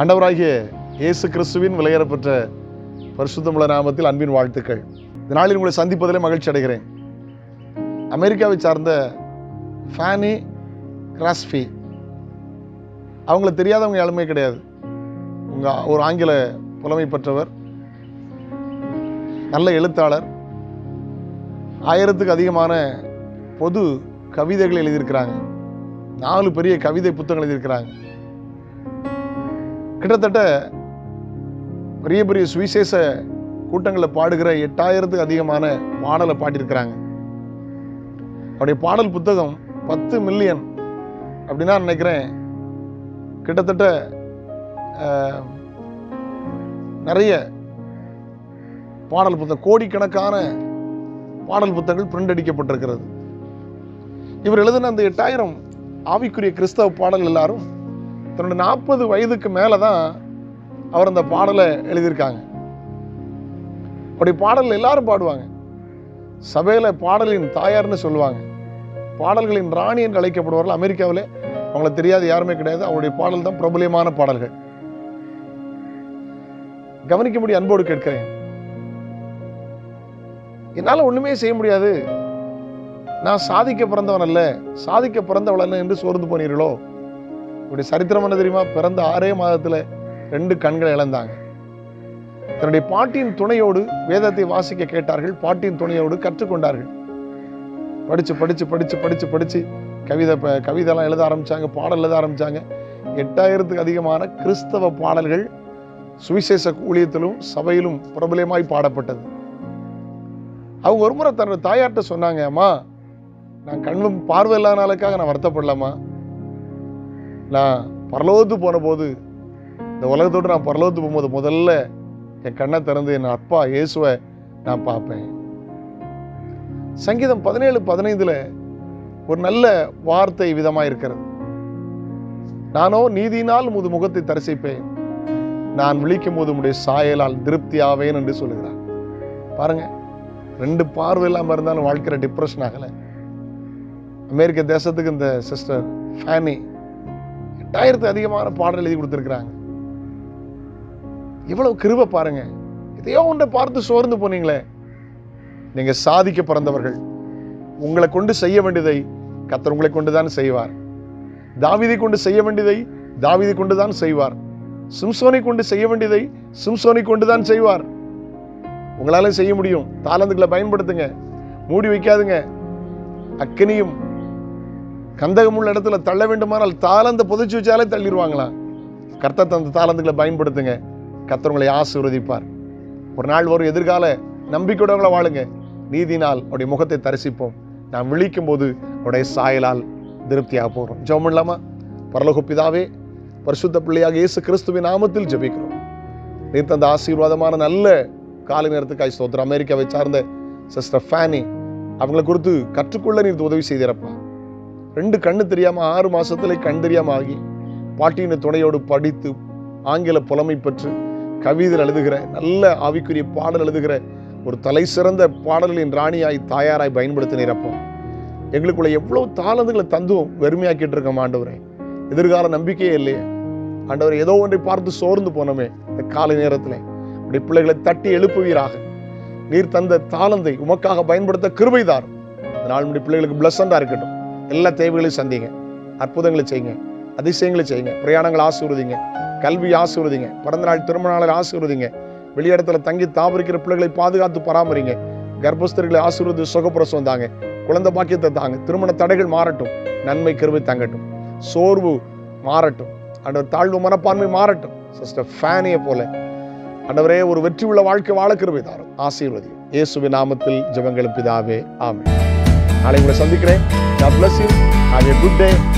ஆண்டவராகிய இயேசு கிறிஸ்துவின் விலையேறப்பெற்ற பரிசுத்தமுள்ள நாமத்தில் அன்பின் வாழ்த்துக்கள். இந்த நாளில் உங்களை சந்திப்பதிலே மகிழ்ச்சி அடைகிறேன். அமெரிக்காவை சார்ந்த ஃபேனி கிராஸ்பி, அவங்கள தெரியாதவங்க யாருமே கிடையாது. ஒரு ஆங்கில புலமை பெற்றவர், நல்ல எழுத்தாளர், 1000க்கும் அதிகமான பொது கவிதைகள் எழுதியிருக்கிறாங்க. 4 பெரிய கவிதை புத்தகங்கள் எழுதியிருக்கிறாங்க. கிட்டத்தட்ட பெரிய பெரிய சுவிசேஷ கூட்டங்களில் பாடுகிற 8000க்கும் அதிகமான பாடலை பாடியிருக்கிறாங்க. அவருடைய பாடல் புத்தகம் 10 மில்லியன் அப்படின்னா நினைக்கிறேன். கிட்டத்தட்ட நிறைய பாடல் புத்தகம், கோடிக்கணக்கான பாடல் புத்தகங்கள் பிரிண்ட் அடிக்கப்பட்டிருக்கிறது. இவர் எழுதின அந்த 8000 ஆவிக்குரிய கிறிஸ்தவ பாடல் எல்லாரும் தன்னுடைய 40 வயதுக்கு மேலே தான் அவர் அந்த பாடலை எழுதியிருக்காங்க. அப்படி பாடல் எல்லாரும் பாடுவாங்க. சபையில் பாடலின் தாயார்னு சொல்லுவாங்க. பாடல்களின் ராணி என்று அழைக்கப்படுவார்கள். அமெரிக்காவில் அவங்கள தெரியாத யாருமே கிடையாது. அவருடைய பாடல் தான் பிரபலியமான பாடல்கள். கவனிக்கும்படி அன்போடு கேட்கிறேன். என்னால் ஒண்ணுமே செய்ய முடியாது, நான் சாதிக்க பிறந்தவன் அல்ல, சாதிக்க பிறந்தவள் அல்ல என்று சோர்ந்து போனீர்களோ? இப்படி சரித்திரம் என்ன தெரியுமா? பிறந்த 6 மாதத்துல 2 கண்களை இழந்தாங்க. தன்னுடைய பாட்டியின் துணையோடு வேதத்தை வாசிக்க கேட்டார்கள். பாட்டியின் துணையோடு கற்றுக்கொண்டார்கள். படிச்சு படிச்சு படிச்சு படிச்சு படிச்சு கவிதைலாம் எழுத ஆரம்பிச்சாங்க, பாடல் எழுத ஆரம்பிச்சாங்க. 8000க்கும் அதிகமான கிறிஸ்தவ பாடல்கள் சுவிசேஷ ஊழியத்திலும் சபையிலும் பிரபலமாய் பாடப்பட்டது. அவங்க ஒரு முறை தன்னோட தாயார்கிட்ட சொன்னாங்க, அம்மா, நான் கண்ணும் பார்வை இல்லாத நாளுக்காக நான் வருத்தப்படலாமா? நான் பரலோகத்து போன போது, இந்த உலகத்தோடு நான் பரலோகத்து போகும்போது முதல்ல என் கண்ணை திறந்து என் அப்பா இயேசுவை நான் பார்ப்பேன். சங்கீதம் 17:15 ஒரு நல்ல வார்த்தை விதமாக இருக்கிறது. நானோ நீதியினால் உமது முகத்தை தரிசிப்பேன், நான் விழிக்கும் போது உம்முடைய சாயலால் திருப்தி ஆவேன் என்று சொல்லுகிறார். பாருங்க, 2 பார்வை இல்லாமல் இருந்தாலும் வாழ்க்கையில டிப்ரெஷன் ஆகலை. அமெரிக்க தேசத்துக்கு இந்த சிஸ்டர் ஃபேனி 8000க்கும் அதிகமான பாடல் எழுதி கொடுத்துருக்கிறாங்க. எவ்வளவு கிருபை பாருங்க. எதையோ ஒன்றை பார்த்து சோர்ந்து போனீங்களே. நீங்க சாதிக்க பிறந்தவர்கள். உங்களை கொண்டு செய்ய வேண்டியதை கர்த்தர் உங்களை கொண்டுதான் செய்வார். தாவீதை கொண்டு செய்ய வேண்டியதை தாவீதை கொண்டுதான் செய்வார். சிம்சோனை கொண்டு செய்ய வேண்டியதை சிம்சோனை கொண்டுதான் செய்வார். உங்களால செய்ய முடியும். தாளந்துகளை பயன்படுத்துங்க, மூடி வைக்காதுங்க. அக்கினியும் கந்தகம் உள்ள இடத்துல தள்ள வேண்டுமானால் தாளந்த புதைச்சு வச்சாலே தள்ளிடுவாங்களா? கர்த்தர் தந்த தாளந்துகளை பயன்படுத்துங்க. கர்த்தர் உங்களை ஆசீர்வதிப்பார். ஒரு நாள் வரும், எதிர்கால நம்பிக்கையோட வாழுங்க. நீதினால் அவருடைய முகத்தை தரிசிப்போம். நாம் விழிக்கும் போது அவருடைய சாயலால் திருப்தியாக போகிறோம். ஜெபம் இல்லாமா? பரலோக பிதாவே, பரிசுத்த பிள்ளையாக இயேசு கிறிஸ்துவின் நாமத்தில் ஜெபிக்கிறோம். நீர் தந்த ஆசீர்வாதமான நல்ல காலை நேரத்துக்காய் ஸ்தோத்திரம். அமெரிக்காவை சார்ந்த சிஸ்டர் ஃபேனி, அவங்களை குறித்து கற்றுக்கொள்ள நீர் உதவி செய்திருப்பா. 2 கண்ணு தெரியாம 6 மாசத்துல கண் தெரியாம ஆகி பாட்டியின் துணையோடு படித்து ஆங்கில புலமை பெற்று கவிதை எழுதுகிற, நல்ல ஆவிக்குரிய பாடல் எழுதுகிற ஒரு தலை சிறந்த பாடல்களின் ராணியாய் தாயாராய் பயன்படுத்தினப்போ எங்களுக்குள்ள எவ்வளவு தாளந்துகளை தந்தும் வெறுமையாக்கிட்டு இருக்கோம். ஆண்டவரே, எதிர்கால நம்பிக்கையே இல்லையே ஆண்டவரே. ஏதோ ஒன்றை பார்த்து சோர்ந்து போனோமே. இந்த காலை நேரத்தில் அப்படி பிள்ளைகளை தட்டி எழுப்புவீராக. நீர் தந்த தாளந்தை உமக்காக பயன்படுத்த கிருபைதார். அதனால் நம்முடைய பிள்ளைகளுக்கு பிளஸண்டா இருக்கட்டும். எல்லா தேவைகளையும் சந்திங்க, அற்புதங்களை செய்யுங்க, அதிசயங்களை செய்யுங்க. பிரயாணங்களை ஆசீர்வதிங்க, கல்வி ஆசீர்வதிங்க, பிறந்த நாள் திருமண நாளை ஆசீர்வதிங்க. வெளியிடத்துல தங்கி தாபரிக்கிற பிள்ளைகளை பாதுகாத்து பராமரிங்க. கர்ப்பஸ்தர்களை ஆசீர்வதி சுகப்பிரசவம் தாங்க, குழந்தை பாக்கியத்தை தாங்க. திருமண தடைகள் மாறட்டும், நன்மை கிருபை தங்கட்டும், சோர்வு மாறட்டும், ஆண்டவர் தாழ்வு மனப்பான்மை மாறட்டும். சிஸ்டர் ஃபேனியை போல ஆண்டவரே ஒரு வெற்றி உள்ள வாழ்க்கை வாழ கிருபை தாரும். ஆசீர்வதி இயேசுவின் நாமத்தில் ஜெபங்கள் பிதாவே, ஆமென். நாளை உங்களை சந்திக்கிறேன். God bless you. Have a good day.